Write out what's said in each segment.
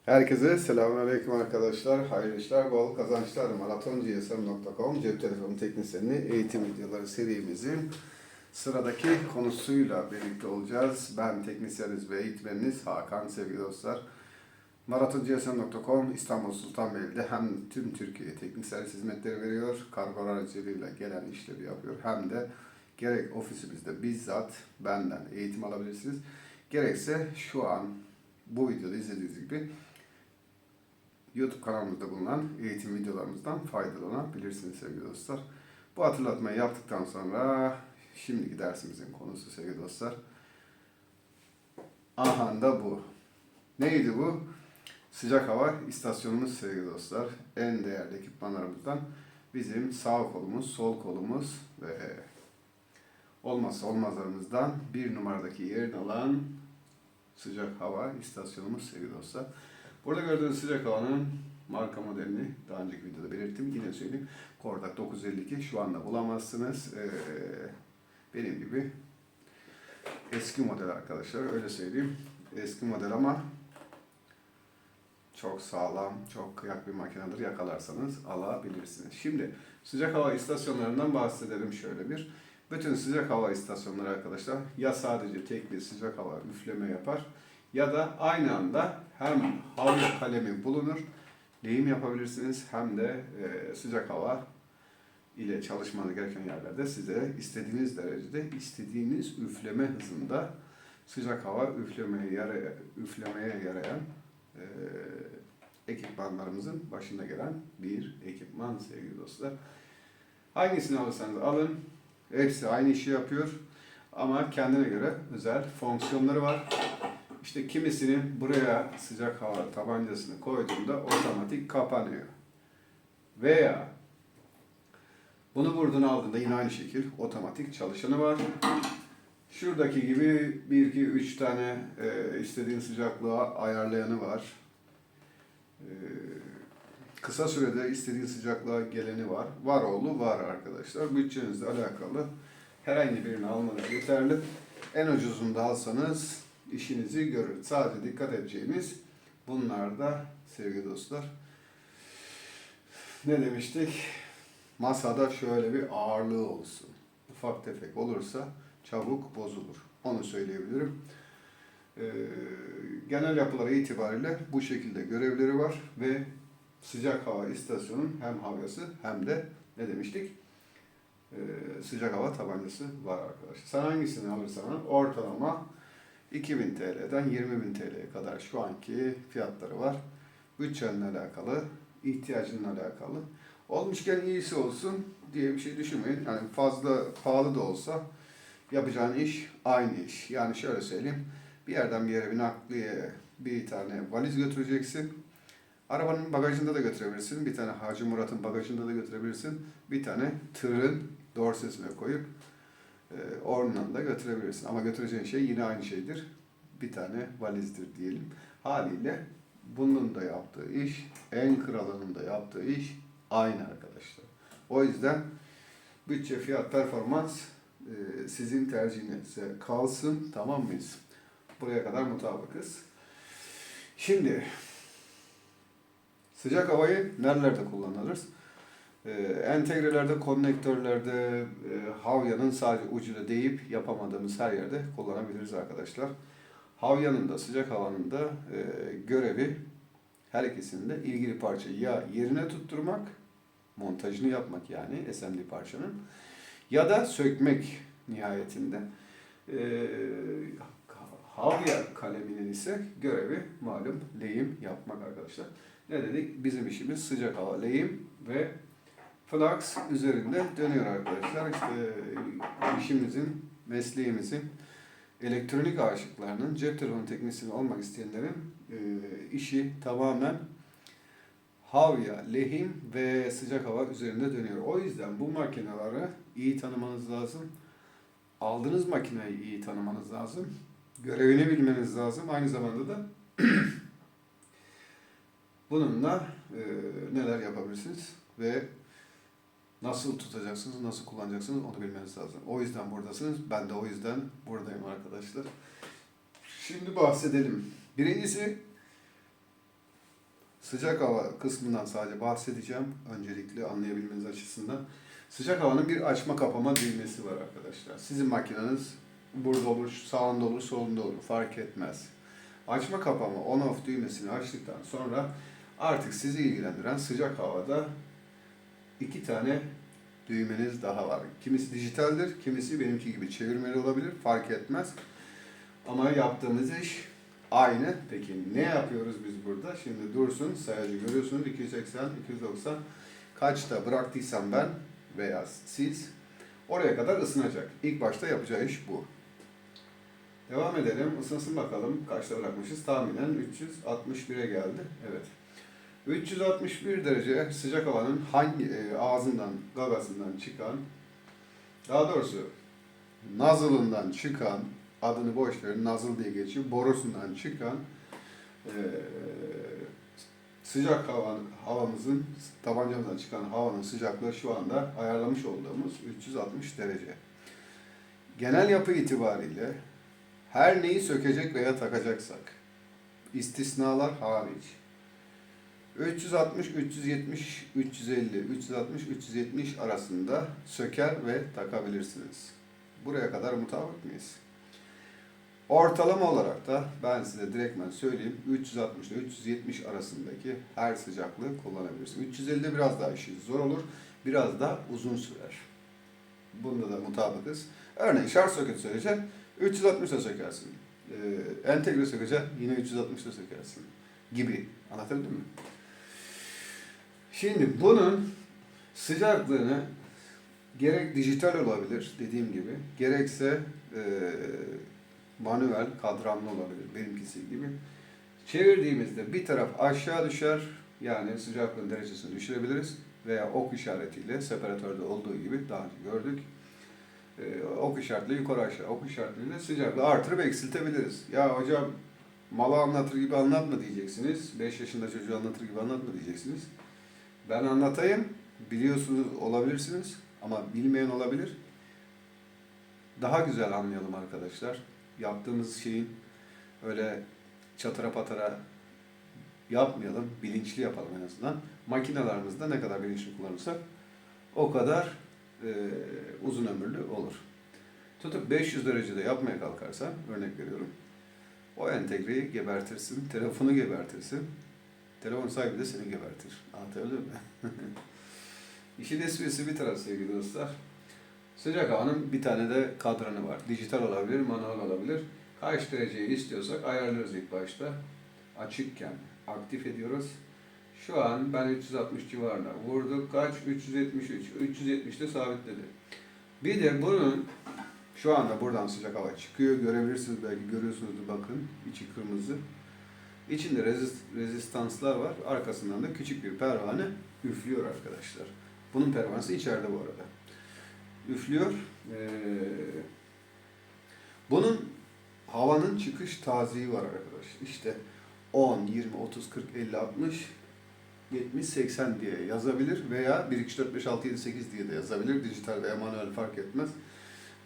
Herkese selamünaleyküm arkadaşlar. Hayırlı işler, bol kazançlar. Maratoncsm.com cep telefonu teknisyeni eğitim videoları serimizin sıradaki konusuyla birlikte olacağız. Ben teknisyeniz ve eğitmeniniz Hakan sevgili dostlar. Maratoncsm.com İstanbul Sultanbeyli'de hem tüm Türkiye'ye teknik servis hizmetleri veriyor, kargo aracılığıyla gelen işleri yapıyor. Hem de gerek ofisimizde bizzat benden eğitim alabilirsiniz. Gerekse şu an bu videoda izlediğiniz gibi YouTube kanalımızda bulunan eğitim videolarımızdan faydalanabilirsiniz sevgili dostlar. Bu hatırlatmayı yaptıktan sonra şimdiki dersimizin konusu sevgili dostlar. Aha da bu. Neydi bu? Sıcak hava istasyonumuz sevgili dostlar. En değerli ekipmanlarımızdan bizim sağ kolumuz, sol kolumuz ve olmazsa olmazlarımızdan bir numaradaki yerini alan sıcak hava istasyonumuz sevgili dostlar. Burada gördüğünüz sıcak havanın marka modelini daha önceki videoda belirttim. Yine söyleyeyim. Kordak 952 şu anda bulamazsınız. Benim gibi eski model arkadaşlar. Öyle söyleyeyim. Eski model ama çok sağlam, çok kıyak bir makinedir. Yakalarsanız alabilirsiniz. Şimdi sıcak hava istasyonlarından bahsedelim şöyle bir. Bütün sıcak hava istasyonları arkadaşlar ya sadece tek bir sıcak hava üfleme yapar ya da aynı anda hem havlu kalemi bulunur, lehim yapabilirsiniz hem de sıcak hava ile çalışmanız gereken yerlerde size istediğiniz derecede, istediğiniz üfleme hızında sıcak hava üflemeye yarayan ekipmanlarımızın başında gelen bir ekipman sevgili dostlar. Hangisini alırsanız alın, hepsi aynı işi yapıyor ama kendine göre özel fonksiyonları var. İşte kimisini buraya sıcak hava tabancasını koyduğunda otomatik kapanıyor. Veya bunu buradan aldığında yine aynı şekil otomatik çalışanı var. Şuradaki gibi 1, 2, 3 tane istediğin sıcaklığa ayarlayanı var. Kısa sürede istediğin sıcaklığa geleni var. Var oğlu var arkadaşlar. Bütçenizle alakalı herhangi birini almanız yeterli. En ucuzunu da alsanız işinizi görür. Sadece dikkat edeceğimiz bunlar da sevgili dostlar. Ne demiştik? Masada şöyle bir ağırlığı olsun. Ufak tefek olursa çabuk bozulur. Onu söyleyebilirim. Genel yapıları itibariyle bu şekilde görevleri var ve sıcak hava istasyonunun hem havyası hem de ne demiştik? Sıcak hava tabancası var arkadaşlar. Sen hangisini alırsan al, ortalama 2000 TL'den 20.000 TL'ye kadar şu anki fiyatları var. Bütçenle alakalı, ihtiyacınla alakalı. Olmuşken iyisi olsun diye bir şey düşünmeyin. Yani fazla pahalı da olsa yapacağın iş aynı iş. Yani şöyle söyleyeyim. Bir yerden bir yere bir nakliye bir tane valiz götüreceksin. Arabanın bagajında da götürebilirsin. Bir tane Hacı Murat'ın bagajında da götürebilirsin. Bir tane tırın dorsesine koyup oradan da götürebilirsin. Ama götüreceğin şey yine aynı şeydir. Bir tane valizdir diyelim. Haliyle bunun da yaptığı iş, en kralının da yaptığı iş aynı arkadaşlar. O yüzden bütçe, fiyat, performans sizin tercihinize kalsın. Tamam mıyız? Buraya kadar mutabıkız. Şimdi sıcak havayı nerelerde kullanırız? Entegrelerde, konnektörlerde, havyanın sadece ucuyla değip yapamadığımız her yerde kullanabiliriz arkadaşlar. Havyanın da sıcak havanın da görevi her ikisinin de ilgili parçayı ya yerine tutturmak, montajını yapmak yani SMD parçanın ya da sökmek nihayetinde. Havya kaleminin ise görevi malum lehim yapmak arkadaşlar. Ne dedik? Bizim işimiz sıcak hava lehim ve flux üzerinde dönüyor arkadaşlar. İşte işimizin, mesleğimizin, elektronik aşıklarının, cep telefonu teknisyeni olmak isteyenlerin işi tamamen havya, lehim ve sıcak hava üzerinde dönüyor. O yüzden bu makineleri iyi tanımanız lazım. Aldığınız makineyi iyi tanımanız lazım. Görevini bilmeniz lazım. Aynı zamanda da bununla neler yapabilirsiniz ve nasıl tutacaksınız, nasıl kullanacaksınız onu bilmeniz lazım. O yüzden buradasınız. Ben de o yüzden buradayım arkadaşlar. Şimdi bahsedelim. Birincisi sıcak hava kısmından sadece bahsedeceğim. Öncelikle anlayabilmeniz açısından. Sıcak havanın bir açma kapama düğmesi var arkadaşlar. Sizin makineniz burada olur, sağında olur, solunda olur. Fark etmez. Açma kapama on-off düğmesini açtıktan sonra artık sizi ilgilendiren sıcak havada iki tane düğmeniz daha var. Kimisi dijitaldir, kimisi benimki gibi çevirmeli olabilir. Fark etmez. Ama yaptığımız iş aynı. Peki ne yapıyoruz biz burada? Şimdi dursun, sayacı görüyorsunuz. 280, 290. Kaçta bıraktıysam ben veya siz oraya kadar ısınacak. İlk başta yapacağı iş bu. Devam edelim. Isınsın bakalım. Kaçta bırakmışız? Tahminen 361'e geldi. Evet. 361 derece sıcak havanın hangi ağzından, gagasından çıkan, daha doğrusu nozzle'ından çıkan, adını boş verin, nozzle diye geçiyor, borusundan çıkan sıcak havamızın, tabancamızdan çıkan havanın sıcaklığı şu anda ayarlamış olduğumuz 360 derece. Genel yapı itibariyle her neyi sökecek veya takacaksak, istisnalar hariç, 360, 370, 350, 360, 370 arasında söker ve takabilirsiniz. Buraya kadar mutabık mıyız? Ortalama olarak da ben size direktmen söyleyeyim, 360 ile 370 arasındaki her sıcaklığı kullanabilirsiniz. 350'de biraz daha işi zor olur, biraz da uzun sürer. Bunda da mutabıkız. Örneğin şarj soketi sökeceksin, 360'da sökersin. Entegre sökeceksin, yine 360'da sökersin gibi. Anlatabildim mi? Şimdi bunun sıcaklığını gerek dijital olabilir dediğim gibi, gerekse manuel kadranlı olabilir benimkisi gibi. Çevirdiğimizde bir taraf aşağı düşer, yani sıcaklığın derecesini düşürebiliriz veya ok işaretiyle separatörde olduğu gibi daha önce gördük. Ok işaretiyle yukarı aşağı, ok işaretiyle sıcaklığı artırıp eksiltebiliriz. Ya hocam malı anlatır gibi anlatma diyeceksiniz. 5 yaşında çocuğu anlatır gibi anlatma diyeceksiniz. Ben anlatayım, biliyorsunuz olabilirsiniz ama bilmeyen olabilir. Daha güzel anlayalım arkadaşlar. Yaptığımız şeyin öyle çatıra patara yapmayalım, bilinçli yapalım en azından. Makinalarımızda ne kadar bilinçli kullanırsak o kadar uzun ömürlü olur. Tutup 500 derecede yapmaya kalkarsan, örnek veriyorum, o entegreyi gebertirsin, telefonu gebertirsin. Telefon sahibi de seni gebertir. Anlatabildim mi? İşin esprisi bir taraf sevgili dostlar. Sıcak havanın bir tane de kadranı var. Dijital olabilir, manuel olabilir. Kaç dereceyi istiyorsak ayarlıyoruz ilk başta. Açıkken aktif ediyoruz. Şu an ben 360 civarına vurduk. Kaç? 373. 370'te sabitledi. Bir de bunun şu anda buradan sıcak hava çıkıyor. Görebilirsiniz, belki görüyorsunuzdur, bakın. İçi kırmızı. İçinde rezistanslar var. Arkasından da küçük bir pervane üflüyor arkadaşlar. Bunun pervanesi içeride bu arada. Üflüyor. Bunun havanın çıkış taziği var arkadaşlar. İşte 10, 20, 30, 40, 50, 60, 70, 80 diye yazabilir veya 1, 2, 3, 4, 5, 6, 7, 8 diye de yazabilir. Dijital veya manuel fark etmez.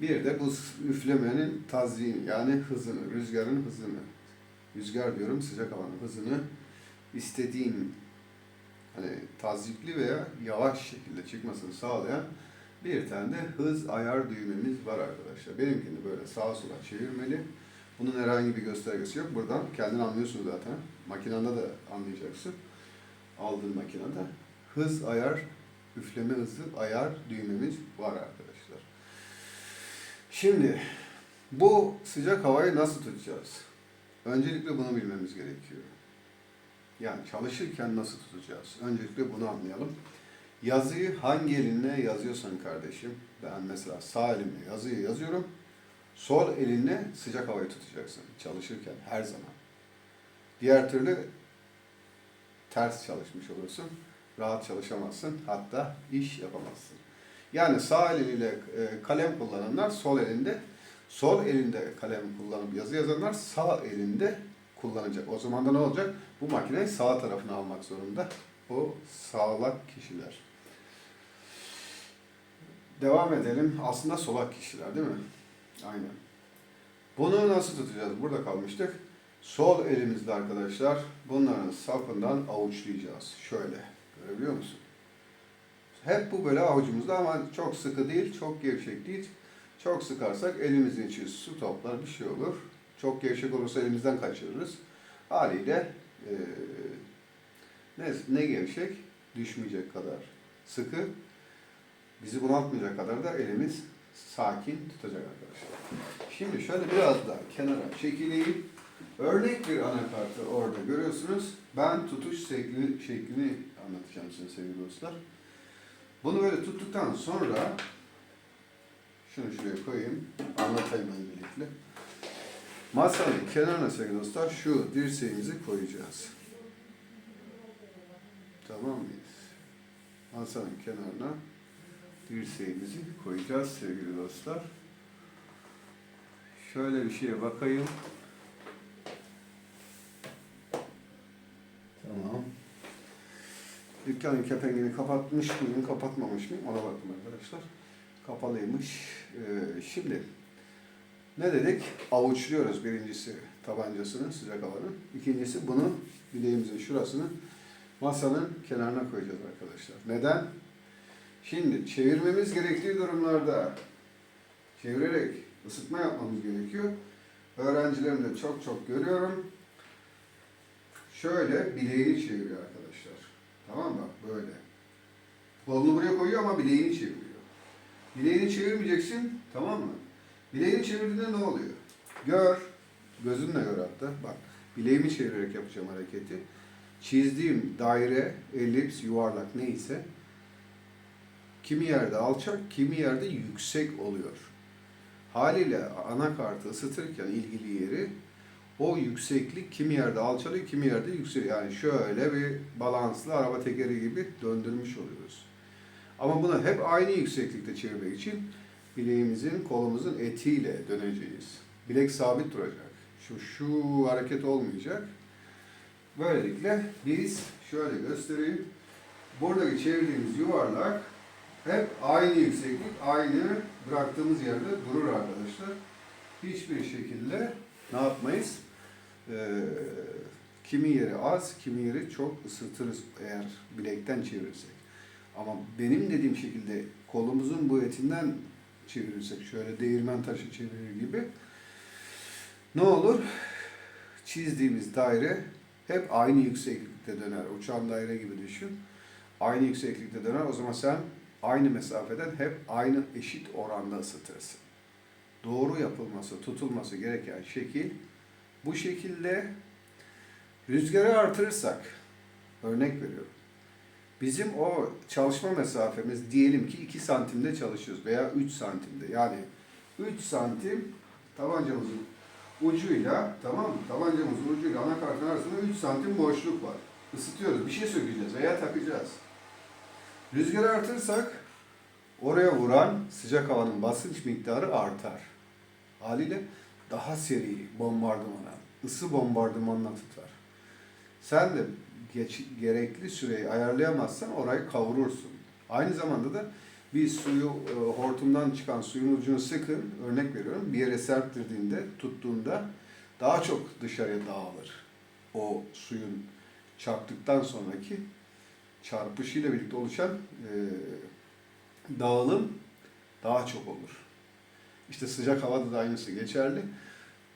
Bir de bu üflemenin taziğini, yani hızını, rüzgarın hızını, rüzgar diyorum, sıcak havanın hızını istediğin hani tazikli veya yavaş şekilde çıkmasını sağlayan bir tane de hız ayar düğmemiz var arkadaşlar. Benimkini böyle sağa sola çevirmeli. Bunun herhangi bir göstergesi yok. Buradan kendin anlıyorsun zaten. Makinanda da anlayacaksın. Aldığın makinede. Hız ayar, üfleme hızı ayar düğmemiz var arkadaşlar. Şimdi bu sıcak havayı nasıl tutacağız? Öncelikle bunu bilmemiz gerekiyor. Yani çalışırken nasıl tutacağız? Öncelikle bunu anlayalım. Yazıyı hangi elinle yazıyorsan kardeşim, ben mesela sağ elimle yazıyı yazıyorum, sol elinle sıcak havayı tutacaksın çalışırken her zaman. Diğer türlü ters çalışmış olursun, rahat çalışamazsın, hatta iş yapamazsın. Yani sağ eliyle kalem kullananlar sol elinde kalem kullanıp yazı yazanlar sağ elinde kullanacak. O zaman da ne olacak? Bu makineyi sağ tarafına almak zorunda. O sağlak kişiler. Devam edelim. Aslında solak kişiler değil mi? Aynen. Bunu nasıl tutacağız? Burada kalmıştık. Sol elimizde arkadaşlar bunların sapından avuçlayacağız. Şöyle. Görebiliyor musun? Hep bu böyle avucumuzda ama çok sıkı değil, çok gevşek değil. Çok sıkarsak elimizin içi su toplar, bir şey olur. Çok gevşek olursa elimizden kaçırırız. Haliyle ne gevşek, düşmeyecek kadar sıkı, bizi bunaltmayacak kadar da elimiz sakin tutacak arkadaşlar. Şimdi şöyle biraz daha kenara çekileyim. Örnek bir anakartı orada görüyorsunuz. Ben tutuş şeklini anlatacağım size sevgili dostlar. Bunu böyle tuttuktan sonra şunu şuraya koyayım, anlatayım öncelikle. Masanın kenarına sevgili dostlar şu dirseğimizi koyacağız. Tamam mıyız? Masanın kenarına dirseğimizi koyacağız sevgili dostlar. Şöyle bir şeye bakayım. Tamam. Dükkanın kepengini kapatmış mıyım, kapatmamış mıyım? Ona baktım arkadaşlar. Kapalıymış. Şimdi ne dedik? Avuçluyoruz birincisi tabancasını, sıcak havanın. İkincisi bunu bileğimizin şurasını masanın kenarına koyacağız arkadaşlar. Neden? Şimdi çevirmemiz gerektiği durumlarda çevirerek ısıtma yapmamız gerekiyor. Öğrencilerimde çok görüyorum. Şöyle bileğini çeviriyor arkadaşlar. Tamam mı? Böyle. Kolunu buraya koyuyor ama bileğini çeviriyor. Bileğini çevirmeyeceksin. Tamam mı? Bileğini çevirdiğinde ne oluyor? Gör. Gözünle gör hatta. Bak. Bileğimi çevirerek yapacağım hareketi. Çizdiğim daire, elips, yuvarlak neyse kimi yerde alçak, kimi yerde yüksek oluyor. Haliyle anakartı ısıtırken ilgili yeri o yükseklik kimi yerde alçalıyor, kimi yerde yükseliyor. Yani şöyle bir balanslı araba tekeri gibi döndürmüş oluyoruz. Ama bunu hep aynı yükseklikte çevirmek için bileğimizin, kolumuzun etiyle döneceğiz. Bilek sabit duracak. Şu hareket olmayacak. Böylelikle biz şöyle göstereyim. Buradaki çevirdiğimiz yuvarlak hep aynı yükseklik, aynı bıraktığımız yerde durur arkadaşlar. Hiçbir şekilde ne yapmayız? Kimi yeri az, kimi yeri çok ısıtırız eğer bilekten çevirirsek. Ama benim dediğim şekilde kolumuzun bu etinden çevirirsek, şöyle değirmen taşı çevirir gibi ne olur? Çizdiğimiz daire hep aynı yükseklikte döner. Uçan daire gibi düşün. Aynı yükseklikte döner. O zaman sen aynı mesafeden hep aynı eşit oranda ısıtırsın. Doğru yapılması, tutulması gereken şekil bu şekilde. Rüzgarı artırırsak, örnek veriyorum. Bizim o çalışma mesafemiz diyelim ki 2 santimde çalışıyoruz veya 3 santimde. Yani 3 santim tabancamızın ucuyla, tamam mı? Tabancamızın ucuyla anakartın arasında 3 santim boşluk var. Isıtıyoruz, bir şey sökeceğiz veya takacağız. Rüzgarı artırırsak oraya vuran sıcak havanın basınç miktarı artar. Haliyle daha seri bombardımana, ısı bombardımanına tutar. Sen de gerekli süreyi ayarlayamazsan orayı kavurursun. Aynı zamanda da bir suyu hortumdan çıkan suyun ucunu sıkın, örnek veriyorum, bir yere serptirdiğinde, tuttuğunda daha çok dışarıya dağılır. O suyun çarptıktan sonraki çarpışıyla birlikte oluşan dağılım daha çok olur. İşte sıcak havada da aynısı geçerli.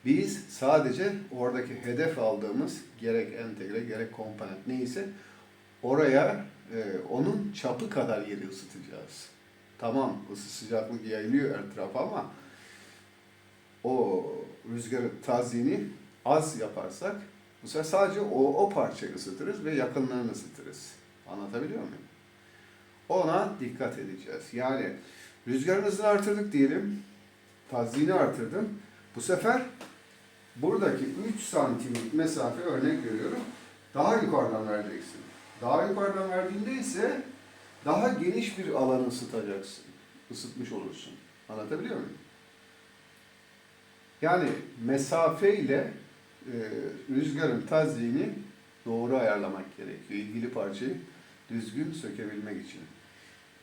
Biz sadece oradaki hedef aldığımız gerek entegre gerek komponent neyse oraya onun çapı kadar yeri ısıtacağız. Tamam, ısı sıcaklık yayılıyor her tarafa ama o rüzgarı tazyini az yaparsak bu sefer sadece o parçayı ısıtırız ve yakınlarını ısıtırız. Anlatabiliyor muyum? Ona dikkat edeceğiz. Yani rüzgarın hızını artırdık diyelim, tazyini artırdım. Bu sefer buradaki 3 santimlik mesafe örnek veriyorum. Daha yukarıdan vereceksin. Daha yukarıdan verdiğinde ise daha geniş bir alanı ısıtacaksın. Isıtmış olursun. Anlatabiliyor muyum? Yani mesafe ile rüzgarın tazyini doğru ayarlamak gerekiyor. İlgili parçayı düzgün sökebilmek için.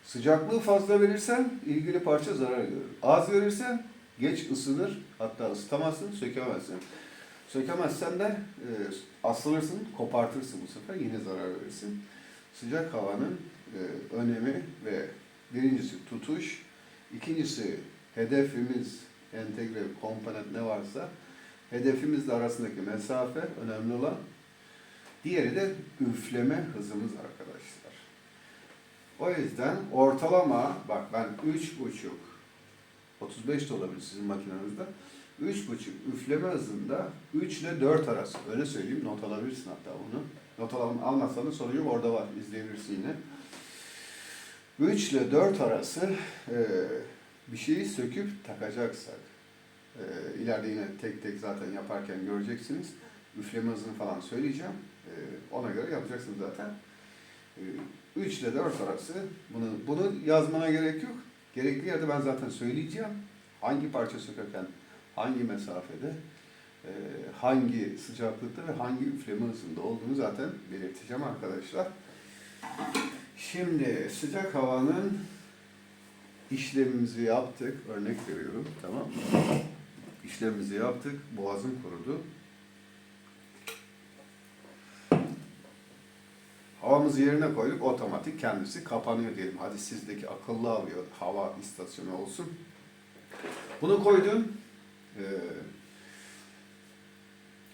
Sıcaklığı fazla verirsen ilgili parça zarar görür. Az verirsen geç ısınır, hatta ısıtamazsın, sökemezsin. Sökemezsen de asılırsın, kopartırsın bu sefer, yine zarar verirsin. Sıcak havanın önemi ve birincisi tutuş, ikincisi hedefimiz, entegre komponent ne varsa hedefimizle arasındaki mesafe önemli olan. Diğeri de üfleme hızımız arkadaşlar. O yüzden ortalama, bak ben 3,5, 35 de olabilir sizin makinenizde. 3,5 üfleme hızında 3 ile 4 arası. Öyle söyleyeyim, not alabilirsin hatta bunu. Not almazsan da sorun yok, orada var, izleyebilirsin yine. 3 ile 4 arası bir şeyi söküp takacaksak, ileride yine tek tek zaten yaparken göreceksiniz. Üfleme hızını falan söyleyeceğim. Ona göre yapacaksınız zaten. 3 ile 4 arası, bunu yazmana gerek yok. Gerekli yerde ben zaten söyleyeceğim. Hangi parça sökerken, hangi mesafede, hangi sıcaklıkta ve hangi üfleme hızında olduğunu zaten belirteceğim arkadaşlar. Şimdi sıcak havanın işlemimizi yaptık. Örnek veriyorum, tamam mı? İşlemimizi yaptık. Boğazım kurudu. Havamızı yerine koyduk. Otomatik kendisi kapanıyor diyelim. Hadi sizdeki akıllı hava istasyonu olsun. Bunu koydun.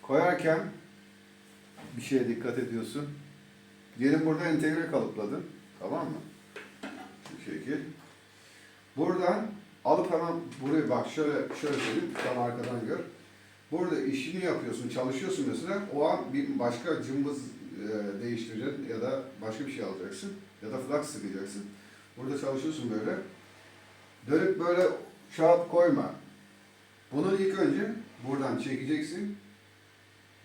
Koyarken bir şeye dikkat ediyorsun. Diyelim burada entegre kalıpladın. Tamam mı? Şu şekil. Buradan alıp hemen buraya bak, şöyle söyleyeyim. Tam arkadan gör. Burada işini yapıyorsun, çalışıyorsun mesela. O an bir başka cımbız değiştireceksin ya da başka bir şey alacaksın. Ya da flaks sıkacaksın. Burada çalışıyorsun böyle. Dönüp böyle şahap koyma. Bunu ilk önce buradan çekeceksin.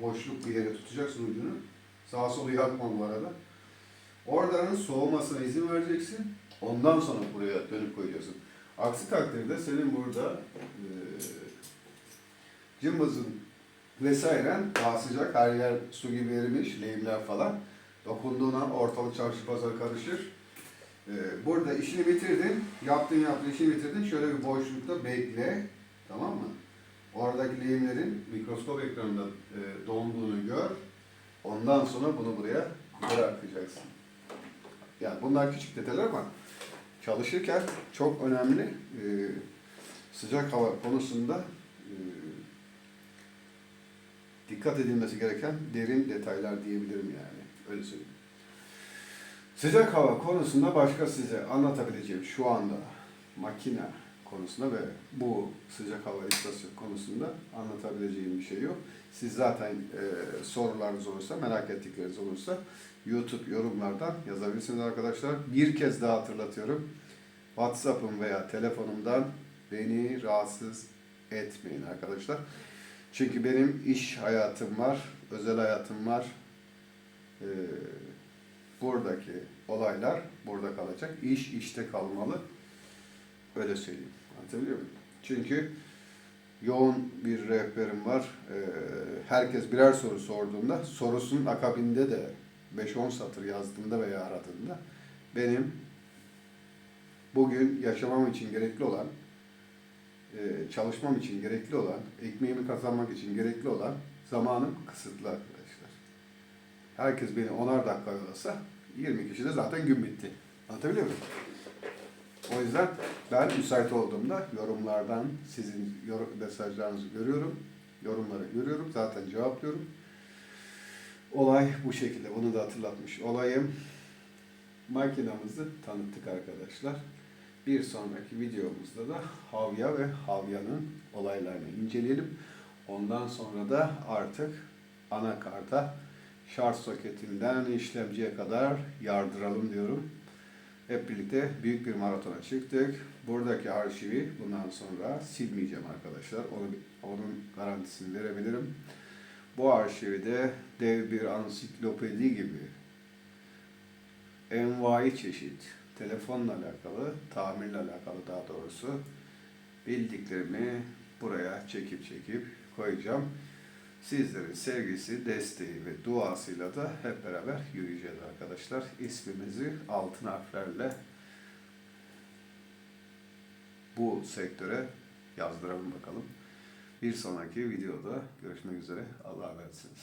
Boşluk bir yere tutacaksın ucunu. Sağa solu yakma bu arada. Oradanın soğumasına izin vereceksin. Ondan sonra buraya dönüp koyacaksın. Aksi takdirde senin burada cımbızın vesairen daha sıcak, her yer su gibi erimiş, lehimler falan. Dokunduğuna ortalık çarşı pazar karışır. Burada işini bitirdin, yaptığın işini bitirdin. Şöyle bir boşlukta bekle, tamam mı? Oradaki lehimlerin mikroskop ekranında donduğunu gör. Ondan sonra bunu buraya bırakacaksın. Yani bunlar küçük detaylar ama çalışırken çok önemli sıcak hava konusunda dikkat edilmesi gereken derin detaylar diyebilirim yani. Öyle söyleyeyim. Sıcak hava konusunda başka size anlatabileceğim şu anda makine konusunda ve bu sıcak hava istasyonu konusunda anlatabileceğim bir şey yok. Siz zaten sorularınız olursa, merak ettikleriniz olursa YouTube yorumlardan yazabilirsiniz arkadaşlar. Bir kez daha hatırlatıyorum. WhatsApp'ım veya telefonumdan beni rahatsız etmeyin arkadaşlar. Çünkü benim iş hayatım var, özel hayatım var. Buradaki olaylar burada kalacak. İş işte kalmalı. Öyle söyleyeyim. Anlatabiliyor muyum? Çünkü yoğun bir rehberim var. Herkes birer soru sorduğunda, sorusunun akabinde de 5-10 satır yazdığında veya aradığında benim bugün yaşamam için gerekli olan, çalışmam için gerekli olan, ekmeğimi kazanmak için gerekli olan zamanım kısıtlı arkadaşlar. Herkes beni 10'ar dakika yolasa 20 kişide zaten gün bitti. Anlatabiliyor muyum? O yüzden ben müsait olduğumda yorumlardan sizin mesajlarınızı görüyorum. Yorumları görüyorum. Zaten cevaplıyorum. Olay bu şekilde. Bunu da hatırlatmış olayım. Makinamızı tanıttık arkadaşlar. Bir sonraki videomuzda da Havya ve Havya'nın olaylarını inceleyelim. Ondan sonra da artık anakarta şarj soketinden işlemciye kadar yardıralım diyorum. Hep birlikte büyük bir maratona çıktık. Buradaki arşivi bundan sonra silmeyeceğim arkadaşlar. Onun garantisini verebilirim. Bu arşivi de dev bir ansiklopedi gibi envai çeşit telefonla alakalı, tamirle alakalı daha doğrusu bildiklerimi buraya çekip koyacağım. Sizlerin sevgisi, desteği ve duasıyla da hep beraber yürüyeceğiz arkadaşlar. İsmimizi altın harflerle bu sektöre yazdıralım bakalım. Bir sonraki videoda görüşmek üzere. Allah'a emanet olun.